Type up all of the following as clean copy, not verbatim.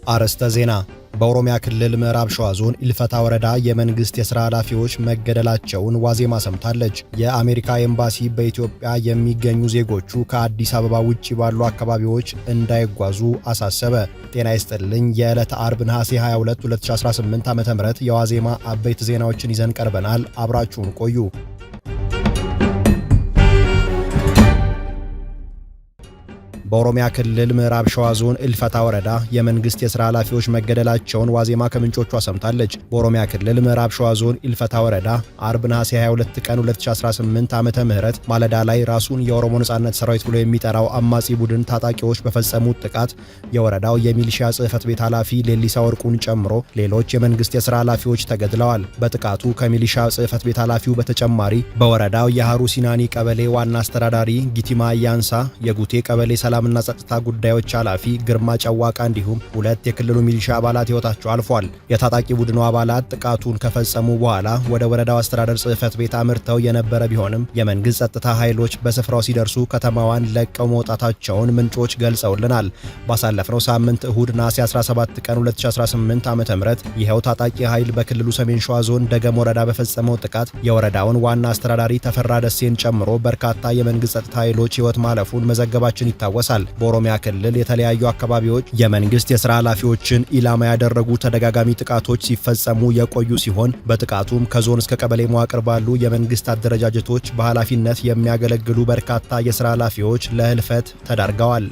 አርዕስተ ዜና። በኦሮሚያ ክልል ምዕራብ ሸዋ ዞን ኢልፈታ ወረዳ የመንግስት የሥራ ኃላፊዎች መገደላቸውን ዋዜማ ሰምታለች። የአሜሪካ ኤምባሲ በኢትዮጵያ የሚገኙ ዜጎቹ ከአዲስ አበባ ውጪ ባሉ አካባቢዎች እንዳይጓዙ አሳሰበ። ጤና ይስጥልኝ። የዕለተ አርብ ነሐሴ 22 2018 ዓ.ም የዋዜማ አበይት ዜናዎችን ይዘን ቀርበናል። አብራችሁን ቆዩ። በኦሮሚያ ክልል ምዕራብ ሸዋ ዞን ኢልፈታ ወረዳ የመንግስት የሥራ ኃላፊዎች መገደላቸውን ዋዜማ ከምንጮቿ ሰምታለች። በኦሮሚያ ክልል ምዕራብ ሸዋ ዞን ኢልፈታ ወረዳ አርብ ነሐሴ 22 ቀን 2018 ዓመተ ምህረት ማለዳ ላይ ራሱን የኦሮሞ ነጻነት ሰራዊት ብሎ የሚጠራው አማጺ ቡድን ታጣቂዎች በፈጸሙት ጥቃት የወረዳው የሚሊሺያ ጽሕፈት ቤት ኃላፊ ሌሊሳ ወርቁን ጨምሮ ሌሎች የመንግስት የሥራ ኃላፊዎች ተገድለዋል። በጥቃቱ ከሚሊሺያ ጽሕፈት ቤት ኃላፊው በተጨማሪ በወረዳው የሃሩ ሲናኒ ቀበሌ ዋና አስተዳዳሪ ጊቲማ አያንሳ፣ የጉቴ ቀበሌ ሰላምና ጸጥታ ጉዳዮች ኃላፊ ግርማ ጨዋቃ እንዲሁም ሁለት የክልሉ ሚሊሻ አባላት ሕይወታቸው አልፏል። የታጣቂ ቡድኑ አባላት ጥቃቱን ከፈጸሙ በኋላ ወደ ወረዳው አስተዳደር ጽሕፈት ቤት አምርተው የነበረ ቢሆንም የመንግስት ጸጥታ ኃይሎች በስፍራው ሲደርሱ ከተማዋን ለቀው መውጣታቸውን ምንጮች ገልጸውልናል። ባሳለፍነው ሳምንት እሁድ ነሐሴ 17 ቀን 2018 ዓ.ም ይኸው ታጣቂ ኃይል በክልሉ ሰሜን ሸዋ ዞን ደገም ወረዳ በፈጸመው ጥቃት የወረዳውን ዋና አስተዳዳሪ ተፈራ ደሴን ጨምሮ በርካታ የመንግስት ጸጥታ ኃይሎች ሕይወት ማለፉን መዘገባችን ይታወሳል። በኦሮሚያ ክልል የተለያዩ አካባቢዎች የመንግስት የሥራ ኃላፊዎችን ኢላማ ያደረጉ ተደጋጋሚ ጥቃቶች ሲፈጸሙ የቆዩ ሲሆን በጥቃቱም ከዞን እስከ ቀበሌ መዋቅር ባሉ የመንግስት አደረጃጀቶች በኃላፊነት የሚያገለግሉ በርካታ የሥራ ኃላፊዎች ለህልፈት ተዳርገዋል።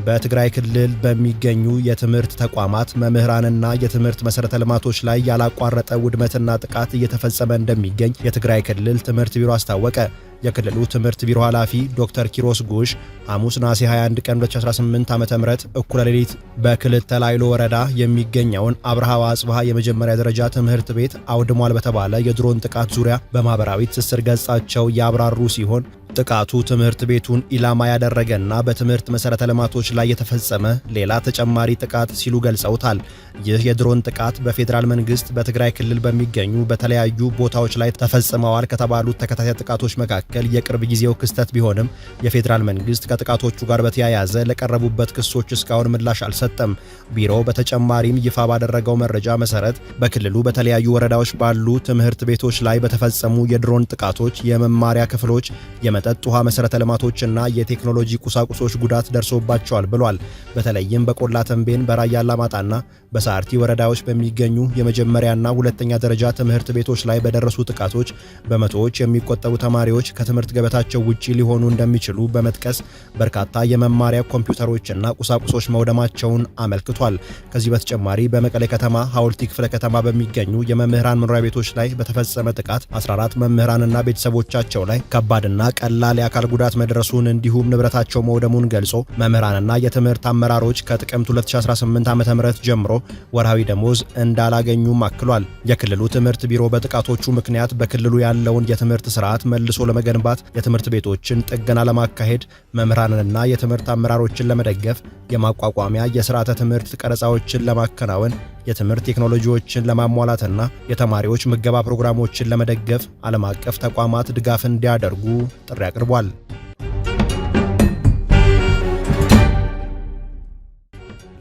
በትግራይ ክልል በሚገኙ የትምህርት ተቋማት መምህራንና የትምህርት መሰረተ ልማቶች ላይ ያላቋረጠ ውድመትና ጥቃት እየተፈጸመ እንደሚገኝ የትግራይ ክልል ትምህርት ቢሮ አስታወቀ። የክልሉ ትምህርት ቢሮ ኃላፊ ዶክተር ኪሮስ ጉሽ ሐሙስ ነሐሴ 21 ቀን 2018 ዓ.ም እኩለ ሌሊት በክልተ ላይሎ ወረዳ የሚገኘውን አብርሃ ወአጽብሃ የመጀመሪያ ደረጃ ትምህርት ቤት አውድሟል በተባለ የድሮን ጥቃት ዙሪያ በማህበራዊ ትስስር ገጻቸው ያብራሩ ሲሆን ጥቃቱ ትምህርት ቤቱን ኢላማ ያደረገና በትምህርት መሰረተ ልማቶች ላይ የተፈጸመ ሌላ ተጨማሪ ጥቃት ሲሉ ገልጸውታል። ይህ የድሮን ጥቃት በፌዴራል መንግስት በትግራይ ክልል በሚገኙ በተለያዩ ቦታዎች ላይ ተፈጽመዋል ከተባሉት ተከታታይ ጥቃቶች መካከል የቅርብ ጊዜው ክስተት ቢሆንም የፌዴራል መንግስት ከጥቃቶቹ ጋር በተያያዘ ለቀረቡበት ክሶች እስካሁን ምላሽ አልሰጠም። ቢሮው በተጨማሪም ይፋ ባደረገው መረጃ መሰረት በክልሉ በተለያዩ ወረዳዎች ባሉ ትምህርት ቤቶች ላይ በተፈጸሙ የድሮን ጥቃቶች የመማሪያ ክፍሎች፣ የመጠጥ ውሃ መሰረተ ልማቶችና የቴክኖሎጂ ቁሳቁሶች ጉዳት ደርሶባቸዋል ብሏል። በተለይም በቆላ ተንቤን፣ በራያ አላማጣና በሳርቲ ወረዳዎች በሚገኙ የመጀመሪያና ሁለተኛ ደረጃ ትምህርት ቤቶች ላይ በደረሱ ጥቃቶች በመቶዎች የሚቆጠሩ ተማሪዎች ከትምህርት ገበታቸው ውጪ ሊሆኑ እንደሚችሉ በመጥቀስ በርካታ የመማሪያ ኮምፒውተሮችና ቁሳቁሶች መውደማቸውን አመልክቷል። ከዚህ በተጨማሪ በመቀሌ ከተማ ሐውልቲ ክፍለ ከተማ በሚገኙ የመምህራን መኖሪያ ቤቶች ላይ በተፈጸመ ጥቃት 14 መምህራንና ቤተሰቦቻቸው ላይ ከባድና ቀላል የአካል ጉዳት መድረሱን እንዲሁም ንብረታቸው መውደሙን ገልጾ መምህራንና የትምህርት አመራሮች ከጥቅምት 2018 ዓ.ም ጀምሮ ወርሃዊ ደሞዝ እንዳላገኙም አክሏል። የክልሉ ትምህርት ቢሮ በጥቃቶቹ ምክንያት በክልሉ ያለውን የትምህርት ስርዓት መልሶ ለመገንባት የትምህርት ቤቶችን ጥገና ለማካሄድ መምህራንንና የትምህርት አመራሮችን ለመደገፍ የማቋቋሚያ የሥርዓተ ትምህርት ቀረጻዎችን ለማከናወን የትምህርት ቴክኖሎጂዎችን ለማሟላትና የተማሪዎች ምገባ ፕሮግራሞችን ለመደገፍ ዓለም አቀፍ ተቋማት ድጋፍ እንዲያደርጉ ጥሪ አቅርቧል።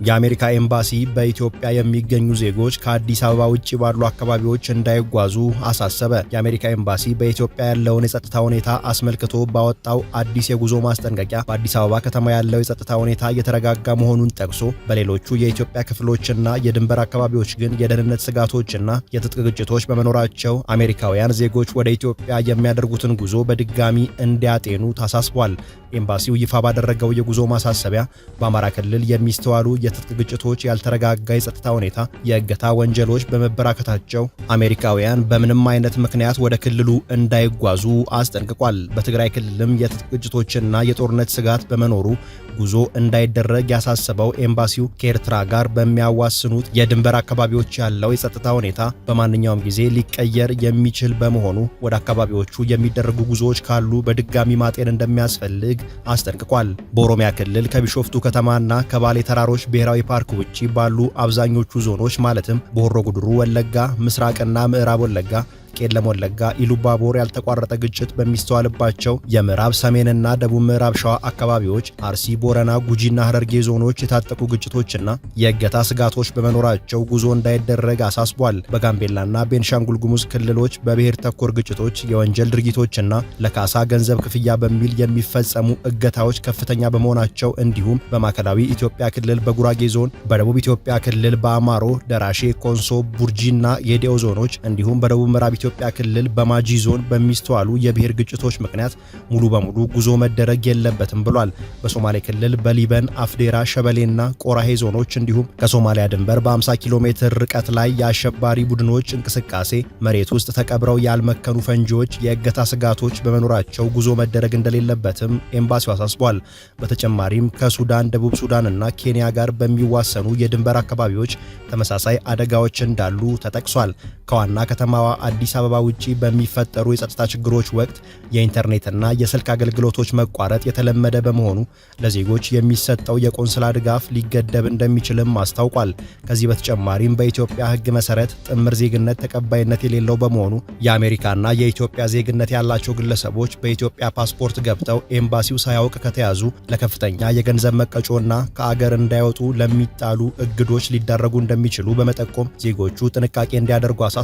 የአሜሪካ ኤምባሲ በኢትዮጵያ የሚገኙ ዜጎች ከአዲስ አበባ ውጪ ባሉ አካባቢዎች እንዳይጓዙ አሳሰበ። የአሜሪካ ኤምባሲ በኢትዮጵያ ያለውን የጸጥታ ሁኔታ አስመልክቶ ባወጣው አዲስ የጉዞ ማስጠንቀቂያ በአዲስ አበባ ከተማ ያለው የጸጥታ ሁኔታ እየተረጋጋ መሆኑን ጠቅሶ በሌሎቹ የኢትዮጵያ ክፍሎችና የድንበር አካባቢዎች ግን የደህንነት ስጋቶችና የትጥቅ ግጭቶች በመኖራቸው አሜሪካውያን ዜጎች ወደ ኢትዮጵያ የሚያደርጉትን ጉዞ በድጋሚ እንዲያጤኑ ታሳስቧል። ኤምባሲው ይፋ ባደረገው የጉዞ ማሳሰቢያ በአማራ ክልል የሚስተዋሉ የትጥቅ ግጭቶች፣ ያልተረጋጋ የጸጥታ ሁኔታ፣ የእገታ ወንጀሎች በመበራከታቸው አሜሪካውያን በምንም አይነት ምክንያት ወደ ክልሉ እንዳይጓዙ አስጠንቅቋል። በትግራይ ክልልም የትጥቅ ግጭቶችና የጦርነት ስጋት በመኖሩ ጉዞ እንዳይደረግ ያሳሰበው ኤምባሲው ከኤርትራ ጋር በሚያዋስኑት የድንበር አካባቢዎች ያለው የጸጥታ ሁኔታ በማንኛውም ጊዜ ሊቀየር የሚችል በመሆኑ ወደ አካባቢዎቹ የሚደረጉ ጉዞዎች ካሉ በድጋሚ ማጤን እንደሚያስፈልግ አስጠንቅቋል። በኦሮሚያ ክልል ከቢሾፍቱ ከተማና ከባሌ ተራሮች ብሔራዊ ፓርክ ውጪ ባሉ አብዛኞቹ ዞኖች ማለትም በሆሮ ጉድሩ ወለጋ፣ ምስራቅና ምዕራብ ወለጋ፣ ቄለም ወለጋ፣ ኢሉባቦር ያልተቋረጠ ግጭት በሚስተዋልባቸው የምዕራብ ሰሜንና ደቡብ ምዕራብ ሸዋ አካባቢዎች፣ አርሲ፣ ቦረና፣ ጉጂና ሐረርጌ ዞኖች የታጠቁ ግጭቶችና የእገታ ስጋቶች በመኖራቸው ጉዞ እንዳይደረግ አሳስቧል። በጋምቤላና ቤንሻንጉል ጉሙዝ ክልሎች በብሔር ተኮር ግጭቶች፣ የወንጀል ድርጊቶችና ለካሳ ገንዘብ ክፍያ በሚል የሚፈጸሙ እገታዎች ከፍተኛ በመሆናቸው እንዲሁም በማዕከላዊ ኢትዮጵያ ክልል በጉራጌ ዞን፣ በደቡብ ኢትዮጵያ ክልል በአማሮ፣ ደራሼ፣ ኮንሶ፣ ቡርጂና የዴኦ ዞኖች እንዲሁም በደቡብ ምዕራብ ኢትዮጵያ ክልል በማጂ ዞን በሚስተዋሉ የብሔር ግጭቶች ምክንያት ሙሉ በሙሉ ጉዞ መደረግ የለበትም ብሏል። በሶማሌ ክልል በሊበን፣ አፍዴራ፣ ሸበሌና ቆራሄ ዞኖች እንዲሁም ከሶማሊያ ድንበር በ50 ኪሎ ሜትር ርቀት ላይ የአሸባሪ ቡድኖች እንቅስቃሴ፣ መሬት ውስጥ ተቀብረው ያልመከኑ ፈንጂዎች፣ የእገታ ስጋቶች በመኖራቸው ጉዞ መደረግ እንደሌለበትም ኤምባሲው አሳስቧል። በተጨማሪም ከሱዳን፣ ደቡብ ሱዳንና ኬንያ ጋር በሚዋሰኑ የድንበር አካባቢዎች ተመሳሳይ አደጋዎች እንዳሉ ተጠቅሷል። ከዋና ከተማዋ አዲስ አበባ ውጪ በሚፈጠሩ የጸጥታ ችግሮች ወቅት የኢንተርኔትና የስልክ አገልግሎቶች መቋረጥ የተለመደ በመሆኑ ለዜጎች የሚሰጠው የቆንስላ ድጋፍ ሊገደብ እንደሚችልም አስታውቋል። ከዚህ በተጨማሪም በኢትዮጵያ ሕግ መሰረት ጥምር ዜግነት ተቀባይነት የሌለው በመሆኑ የአሜሪካና የኢትዮጵያ ዜግነት ያላቸው ግለሰቦች በኢትዮጵያ ፓስፖርት ገብተው ኤምባሲው ሳያውቅ ከተያዙ ለከፍተኛ የገንዘብ መቀጮና ከአገር እንዳይወጡ ለሚጣሉ እግዶች ሊዳረጉ እንደሚችሉ በመጠቆም ዜጎቹ ጥንቃቄ እንዲያደርጉ አሳስቧል።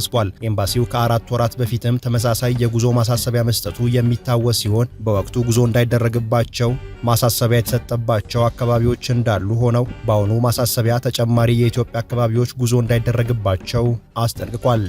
ኤምባሲው ከ4 ወራት በፊትም ተመሳሳይ የጉዞ ማሳሰቢያ መስጠቱ የሚታወስ ሲሆን በወቅቱ ጉዞ እንዳይደረግባቸው ማሳሰቢያ የተሰጠባቸው አካባቢዎች እንዳሉ ሆነው በአሁኑ ማሳሰቢያ ተጨማሪ የኢትዮጵያ አካባቢዎች ጉዞ እንዳይደረግባቸው አስጠንቅቋል።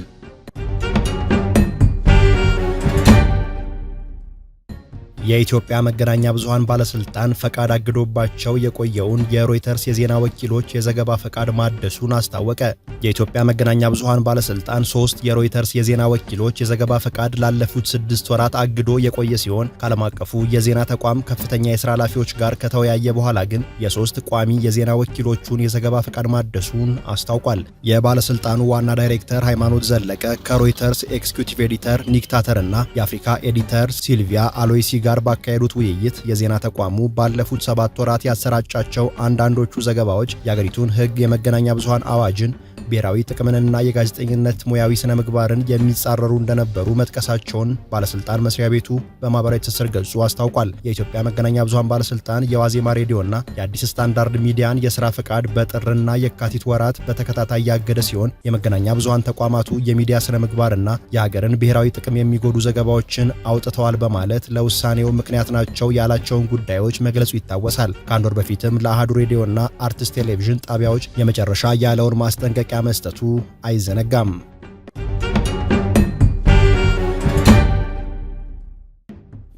የኢትዮጵያ መገናኛ ብዙሃን ባለስልጣን ፈቃድ አግዶባቸው የቆየውን የሮይተርስ የዜና ወኪሎች የዘገባ ፈቃድ ማደሱን አስታወቀ። የኢትዮጵያ መገናኛ ብዙሃን ባለስልጣን 3 የሮይተርስ የዜና ወኪሎች የዘገባ ፈቃድ ላለፉት 6 ወራት አግዶ የቆየ ሲሆን ከዓለም አቀፉ የዜና ተቋም ከፍተኛ የሥራ ኃላፊዎች ጋር ከተወያየ በኋላ ግን የ3 ቋሚ የዜና ወኪሎቹን የዘገባ ፈቃድ ማደሱን አስታውቋል። የባለስልጣኑ ዋና ዳይሬክተር ሃይማኖት ዘለቀ ከሮይተርስ ኤክስኪዩቲቭ ኤዲተር ኒክ ታተር እና የአፍሪካ ኤዲተር ሲልቪያ አሎይሲ ጋር ባካሄዱት ውይይት የዜና ተቋሙ ባለፉት 7 ወራት ያሰራጫቸው አንዳንዶቹ ዘገባዎች የአገሪቱን ሕግ፣ የመገናኛ ብዙሃን አዋጅን፣ ብሔራዊ ጥቅምንና የጋዜጠኝነት ሙያዊ ስነ ምግባርን የሚጻረሩ እንደነበሩ መጥቀሳቸውን ባለስልጣን መስሪያ ቤቱ በማህበራዊ ትስስር ገጹ አስታውቋል። የኢትዮጵያ መገናኛ ብዙሃን ባለስልጣን የዋዜማ ሬዲዮና የአዲስ ስታንዳርድ ሚዲያን የሥራ ፈቃድ በጥርና የካቲት ወራት በተከታታይ ያገደ ሲሆን የመገናኛ ብዙሃን ተቋማቱ የሚዲያ ስነ ምግባርና የሀገርን ብሔራዊ ጥቅም የሚጎዱ ዘገባዎችን አውጥተዋል በማለት ለውሳኔው ምክንያት ናቸው ያላቸውን ጉዳዮች መግለጹ ይታወሳል። ከአንድ ወር በፊትም ለአሃዱ ሬዲዮና አርትስ ቴሌቪዥን ጣቢያዎች የመጨረሻ ያለውን ማስጠንቀቂያ መስጠቱ አይዘነጋም።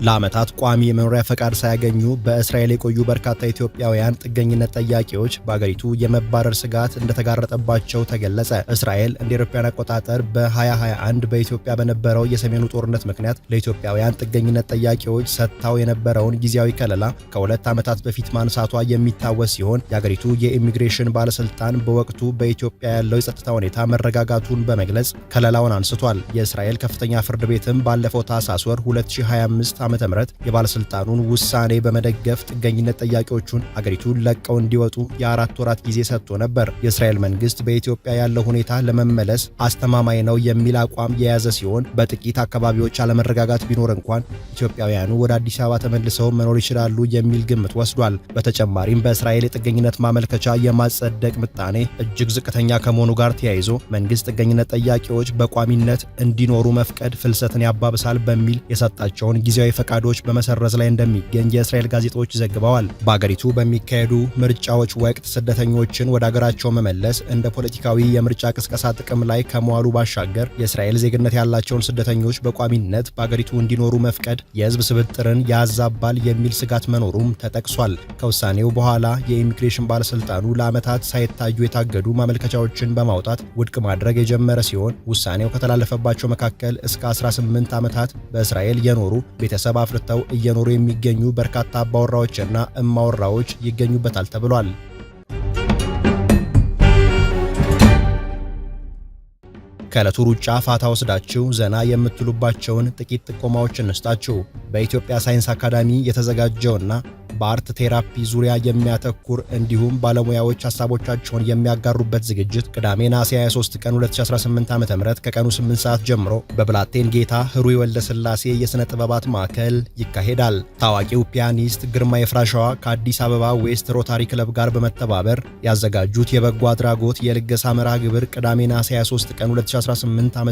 ለዓመታት ቋሚ የመኖሪያ ፈቃድ ሳያገኙ በእስራኤል የቆዩ በርካታ ኢትዮጵያውያን ጥገኝነት ጠያቂዎች በአገሪቱ የመባረር ስጋት እንደተጋረጠባቸው ተገለጸ። እስራኤል እንደ አውሮፓውያን አቆጣጠር በ2021 በኢትዮጵያ በነበረው የሰሜኑ ጦርነት ምክንያት ለኢትዮጵያውያን ጥገኝነት ጠያቂዎች ሰጥታው የነበረውን ጊዜያዊ ከለላ ከ2 ዓመታት በፊት ማንሳቷ የሚታወስ ሲሆን የአገሪቱ የኢሚግሬሽን ባለስልጣን በወቅቱ በኢትዮጵያ ያለው የጸጥታ ሁኔታ መረጋጋቱን በመግለጽ ከለላውን አንስቷል። የእስራኤል ከፍተኛ ፍርድ ቤትም ባለፈው ታህሳስ ወር 2025 ዓመተ ምህረት የባለስልጣኑን ውሳኔ በመደገፍ ጥገኝነት ጠያቂዎቹን አገሪቱን ለቀው እንዲወጡ የ4 ወራት ጊዜ ሰጥቶ ነበር። የእስራኤል መንግስት በኢትዮጵያ ያለው ሁኔታ ለመመለስ አስተማማኝ ነው የሚል አቋም የያዘ ሲሆን በጥቂት አካባቢዎች አለመረጋጋት ቢኖር እንኳን ኢትዮጵያውያኑ ወደ አዲስ አበባ ተመልሰው መኖር ይችላሉ የሚል ግምት ወስዷል። በተጨማሪም በእስራኤል የጥገኝነት ማመልከቻ የማጸደቅ ምጣኔ እጅግ ዝቅተኛ ከመሆኑ ጋር ተያይዞ መንግስት ጥገኝነት ጠያቂዎች በቋሚነት እንዲኖሩ መፍቀድ ፍልሰትን ያባብሳል በሚል የሰጣቸውን ጊዜያዊ ፈቃዶች በመሰረዝ ላይ እንደሚገኝ የእስራኤል ጋዜጦች ዘግበዋል። በአገሪቱ በሚካሄዱ ምርጫዎች ወቅት ስደተኞችን ወደ አገራቸው መመለስ እንደ ፖለቲካዊ የምርጫ ቅስቀሳ ጥቅም ላይ ከመዋሉ ባሻገር የእስራኤል ዜግነት ያላቸውን ስደተኞች በቋሚነት በአገሪቱ እንዲኖሩ መፍቀድ የህዝብ ስብጥርን ያዛባል የሚል ስጋት መኖሩም ተጠቅሷል። ከውሳኔው በኋላ የኢሚግሬሽን ባለስልጣኑ ለዓመታት ሳይታዩ የታገዱ ማመልከቻዎችን በማውጣት ውድቅ ማድረግ የጀመረ ሲሆን ውሳኔው ከተላለፈባቸው መካከል እስከ 18 ዓመታት በእስራኤል የኖሩ ቤተሰብ አፍርተው እየኖሩ የሚገኙ በርካታ አባወራዎችና እማወራዎች ይገኙበታል ተብሏል። ከዕለቱ ሩጫ ፋታ ወስዳችሁ ዘና የምትሉባቸውን ጥቂት ጥቆማዎች እንስጣችሁ። በኢትዮጵያ ሳይንስ አካዳሚ የተዘጋጀውና በአርት ቴራፒ ዙሪያ የሚያተኩር እንዲሁም ባለሙያዎች ሀሳቦቻቸውን የሚያጋሩበት ዝግጅት ቅዳሜ ነሐሴ 23 ቀን 2018 ዓ.ም ከቀኑ 8 ሰዓት ጀምሮ በብላቴን ጌታ ህሩይ ወልደስላሴ የሥነ ጥበባት ማዕከል ይካሄዳል። ታዋቂው ፒያኒስት ግርማ የፍራሸዋ ከአዲስ አበባ ዌስት ሮታሪ ክለብ ጋር በመተባበር ያዘጋጁት የበጎ አድራጎት የልገሳ መርሃ ግብር ቅዳሜ ነሐሴ 23 ቀን 2018 ዓ.ም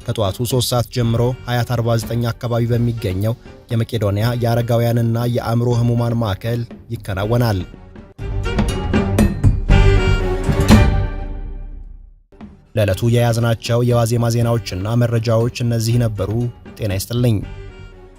ከጠዋቱ 3 ሰዓት ጀምሮ ሀያት 49 አካባቢ በሚገኘው የመቄዶንያ የአረጋውያንና የአእምሮ ህሙማን ማዕከል ይከናወናል። ለዕለቱ የያዝናቸው የዋዜማ ዜናዎችና መረጃዎች እነዚህ ነበሩ። ጤና ይስጥልኝ።